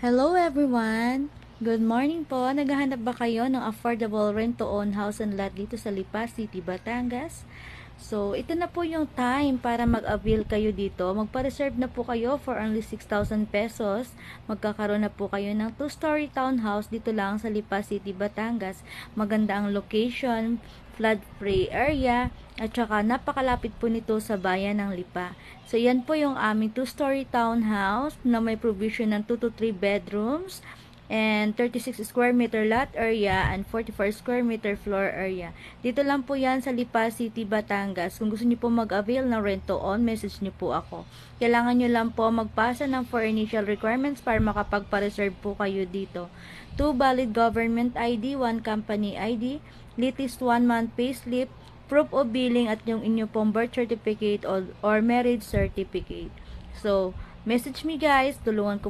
Hello everyone! Good morning po! Naghahanap ba kayo ng affordable rent-to-own house and lot dito sa Lipa City, Batangas? So, ito na po yung time para mag-avail kayo dito. Magpa-reserve na po kayo for only 6,000 pesos. Magkakaroon na po kayo ng 2-story townhouse dito lang sa Lipa City, Batangas. Maganda ang location, flood-free area, at saka napakalapit po nito sa bayan ng Lipa. So, yan po yung aming 2-story townhouse na may provision ng 2 to 3 bedrooms and 36 square meter lot area and 44 square meter floor area. Dito lang po yan sa Lipa City, Batangas. Kung gusto niyo po mag-avail ng rent-to-own, message niyo po ako. Kailangan niyo lang po magpasa ng 4 initial requirements para makapagpa-reserve po kayo dito. 2 valid government ID, 1 company ID, latest 1 month payslip, proof of billing at yung inyo pong birth certificate or marriage certificate. So, message me guys, tulungan ko